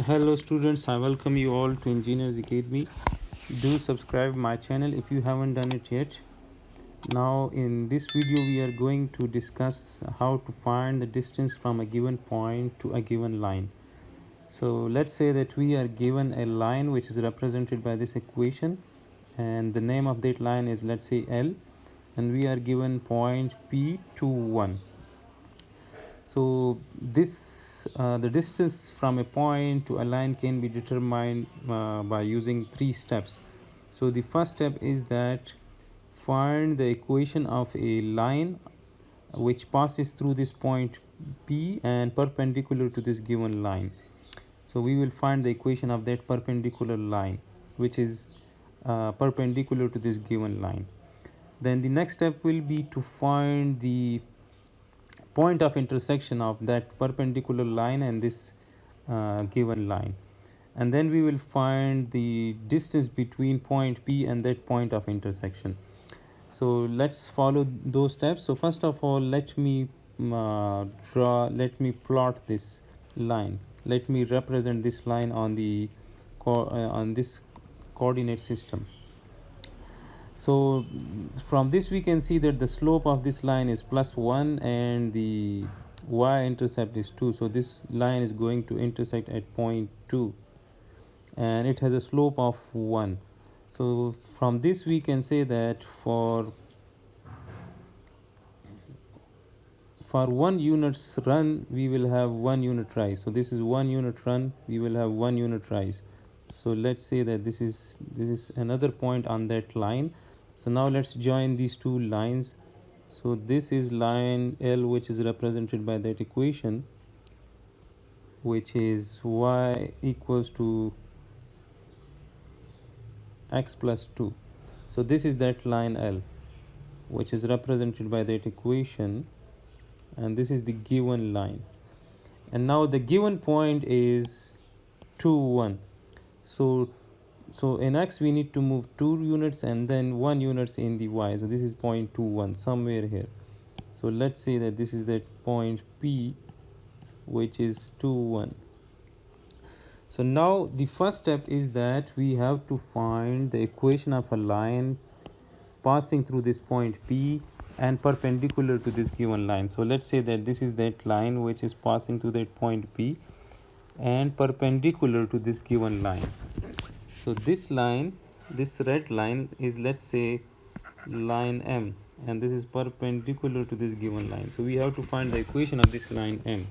Hello students, I welcome you all to Engineers Academy. Do subscribe my channel if you haven't done it yet. Now in this video we are going to discuss how to find the distance from a given point to a given line. So let's say that we are given a line which is represented by this equation, and the name of that line is, let's say, L, and we are given point P to 1. So this the distance from a point to a line can be determined by using three steps. So the first step is that find the equation of a line which passes through this point P and perpendicular to this given line. So we will find the equation of that perpendicular line which is perpendicular to this given line. Then the next step will be to find the point of intersection of that perpendicular line and this given line, and then we will find the distance between point P and that point of intersection. So let's follow those steps. So first of all, let me plot this line. Let me represent this line on the on this coordinate system. So from this we can see that the slope of this line is +1 and the y-intercept is 2. So this line is going to intersect at point 2 and it has a slope of 1. So from this we can say that for 1 unit's run we will have 1 unit rise. So this is 1 unit run, we will have 1 unit rise. So let's say that this is another point on that line. So now let's join these two lines. So this is line L, which is represented by that equation, which is y equals to x plus 2. So this is that line L, which is represented by that equation, and this is the given line. And now the given point is 2, 1. So in x we need to move 2 units and then 1 units in the y. So this is point 2, 1 somewhere here. So let's say that this is that point P, which is 2, 1. So now the first step is that we have to find the equation of a line passing through this point P and perpendicular to this given line. So let's say that this is that line which is passing through that point P and perpendicular to this given line. So this line, this red line, is, let's say, line M, and this is perpendicular to this given line. So we have to find the equation of this line M.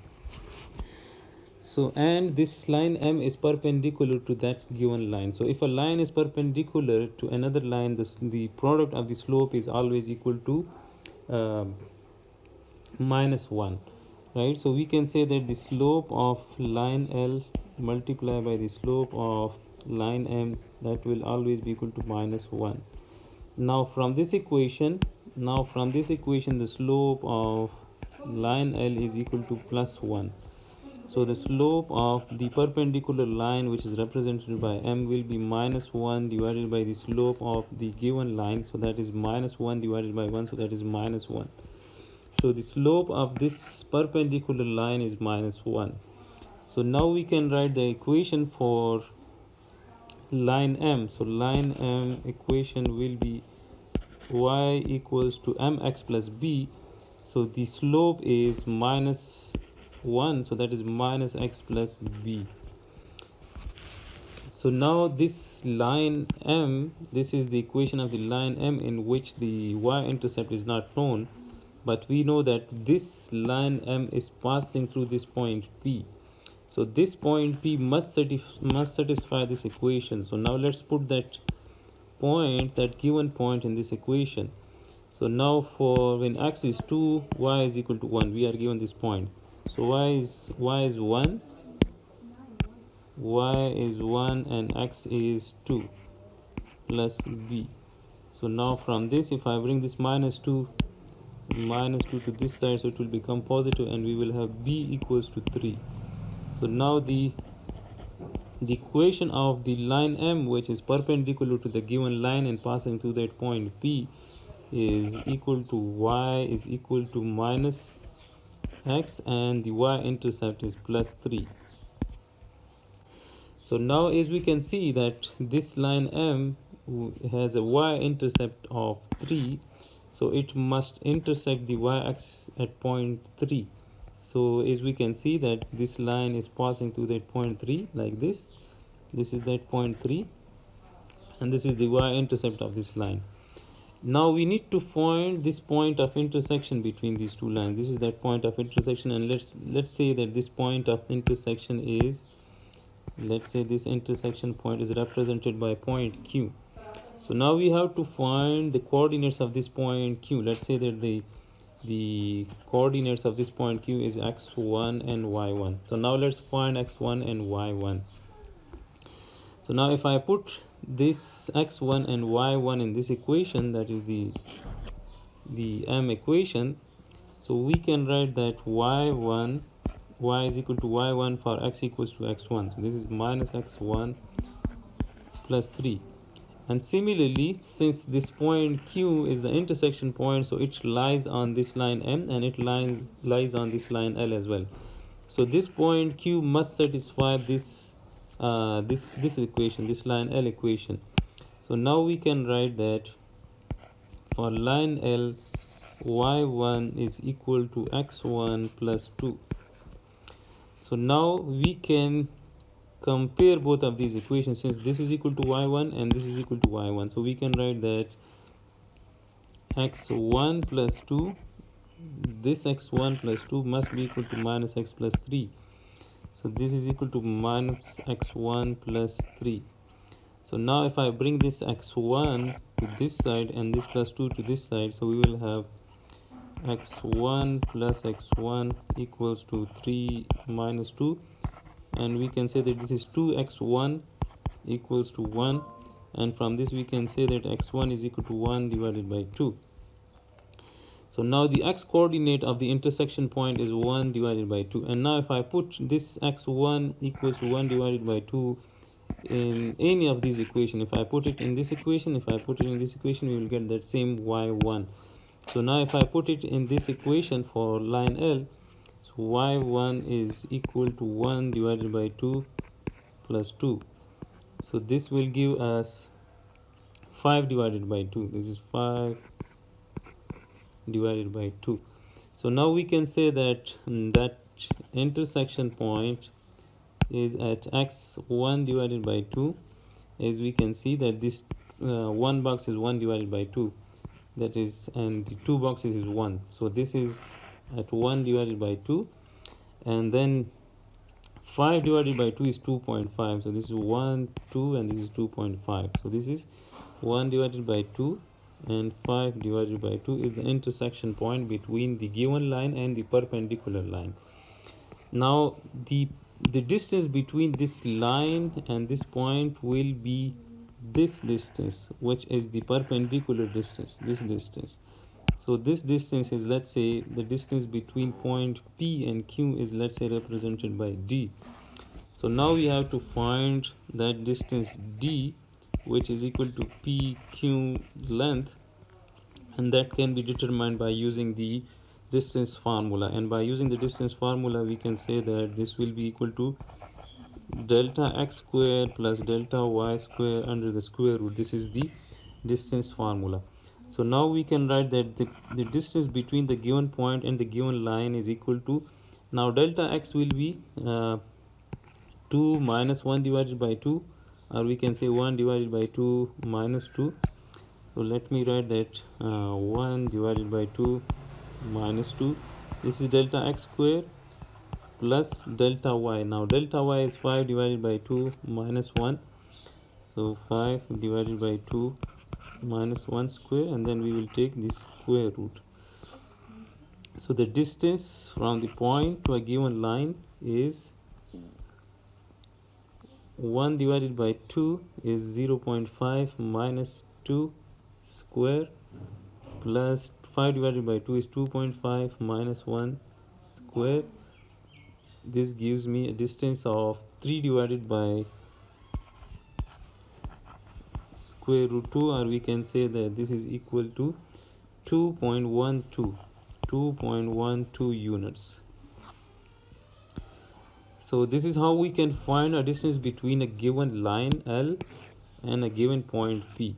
So, and this line M is perpendicular to that given line. So if a line is perpendicular to another line, the product of the slope is always equal to -1, right? So we can say that the slope of line L multiplied by the slope of line M, that will always be equal to -1. Now from this equation, the slope of line L is equal to +1. So the slope of the perpendicular line, which is represented by M, will be -1 divided by the slope of the given line. So that is -1 divided by 1, so that is -1. So the slope of this perpendicular line is -1. So now we can write the equation for line M. So line M equation will be y equals to mx plus b. So the slope is -1, so that is -x plus b. So now this line M, this is the equation of the line M in which the y-intercept is not known, but we know that this line M is passing through this point P. So this point P must satisfy this equation. So now let's put that given point in this equation. So now for when x is 2, y is equal to 1, we are given this point. So y is 1, and x is 2 plus b. So now from this, if I bring this -2 to this side, so it will become positive, and we will have b equals to 3. So now the equation of the line M, which is perpendicular to the given line and passing through that point P, is equal to y is equal to -x, and the y-intercept is +3. So now as we can see that this line M has a y-intercept of 3, so it must intersect the y-axis at point 3. So as we can see that this line is passing through that point 3 like this. This is that point 3 and this is the y-intercept of this line. Now we need to find this point of intersection between these two lines. This is that point of intersection, and let's say that this point of intersection is, let's say this intersection point is represented by point Q. So now we have to find the coordinates of this point Q. Let's say that the coordinates of this point Q is x1 and y1. So now let's find x1 and y1. So now if I put this x1 and y1 in this equation, that is the M equation, so we can write that y is equal to y1 for x equals to x1. So this is minus x1 plus 3. And similarly, since this point Q is the intersection point, so it lies on this line M and it lies on this line L as well. So this point Q must satisfy this this equation, this line L equation. So now we can write that for line L, y1 is equal to x1 plus 2. So now we can compare both of these equations, since this is equal to y1 and this is equal to y1. So we can write that x1 plus 2, this x1 plus 2 must be equal to minus x plus 3. So this is equal to minus x1 plus 3. So now if I bring this x1 to this side and this plus 2 to this side, so we will have x1 plus x1 equals to 3 minus 2, and we can say that this is 2x1 equals to 1, and from this we can say that x1 is equal to 1 divided by 2. So now the x coordinate of the intersection point is 1 divided by 2. And now if I put this x1 equals to 1 divided by 2 in any of these equations, if I put it in this equation, if I put it in this equation, we will get that same y1. So now if I put it in this equation for line L, so y1 is equal to 1 divided by 2 plus 2. So this will give us 5 divided by 2. This is 5 divided by 2. So now we can say that that intersection point is at x1 divided by 2. As we can see that this one box is 1 divided by 2, that is, and the two boxes is 1. So this is at 1 divided by 2, and then 5 divided by 2 is 2.5. So this is 1, 2, and this is 2.5. So this is 1 divided by 2 and 5 divided by 2 is the intersection point between the given line and the perpendicular line. Now the distance between this line and this point will be this distance, which is the perpendicular distance, this distance. So this distance is, let's say, the distance between point P and Q is, let's say, represented by D. So now we have to find that distance D, which is equal to PQ length, and that can be determined by using the distance formula. And by using the distance formula, we can say that this will be equal to delta x square plus delta y square under the square root. This is the distance formula. So now we can write that the distance between the given point and the given line is equal to, now delta x will be 2 minus 1 divided by 2, or we can say 1 divided by 2 minus 2. So let me write that 1 divided by 2 minus 2. This is delta x square plus delta y. Now delta y is 5 divided by 2 minus 1. So 5 divided by 2 minus 1 square, and then we will take the square root. So the distance from the point to a given line is 1 divided by 2 is 0.5 minus 2 square plus 5 divided by 2 is 2.5 minus 1 square. This gives me a distance of 3 divided by square root 2, or we can say that this is equal to 2.12 units. So this is how we can find a distance between a given line L and a given point P.